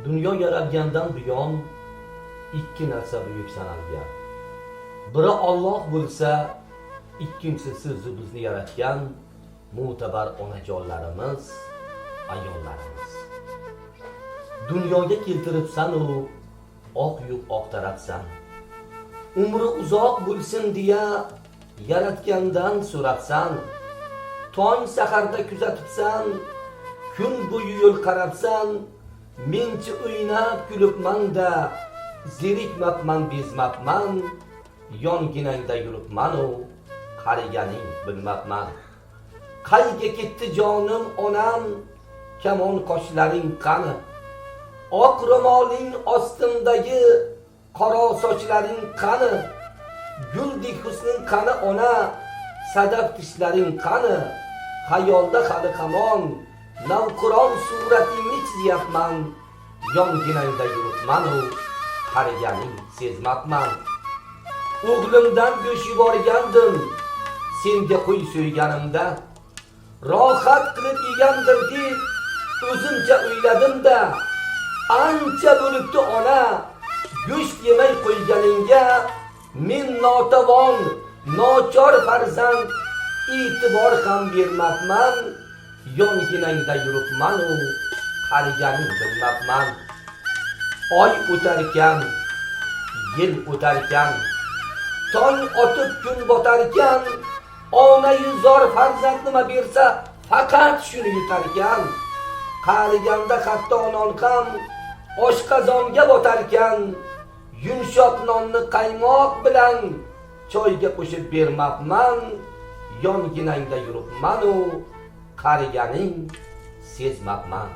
Dunyo yaralgandan buyon ikki narsa buyuk sanalgan. Biri Alloh bo'lsa, ikkinchisi o'zi bizni yaratgan mo'tabar onajonlarimiz, ayollarimiz. Dunyoga keltiribsan u oq yub oqtarabsan. Umri uzoq bo'lsin deya yaratgandan so'rabsan. Tong saharda kuzatibsan, kun bo'yi yo'l qarabsan. Menchi o'ynab kulibman-da, zerikmabman, bezmabman. Yonginangda yuribman-u, qariganing bilmabman. Qayga ketdi jonim onam, kamon qoshlaring qani? Oq ro'moling ostimdagi qora sochlaring qani? Guldek husning qani ona, sadaf tishlaring qani? Xayolda hali hamon navqiron suratingni chizyapman. Yonginangda yuribman-u, qariganing sezmabman. O'g'limdan go'sh yuborgandim, senga qo'y so'yganimda. Rohat qilib yegandir deb o'zimcha o'yladim-da. Ancha bo'libdi ona, go'sht yemay qo'yganingga. Men notavon, nochor farzand, e'tibor ham bermabman. Yonginangda yuribman-u, qariganing bilmabman. Oy o'tarkan, yil o'tarkan, tong otib kun botarkan, ona-yu zor farzand nima bersa faqat shuni yutarkan. Qariganda hatto non ham oshqozonga botarkan. Yumshoq nonni qaymoq bilan choyga qo'shib bermabman. Yonginangda yuribman-u, qariganing sezmabman.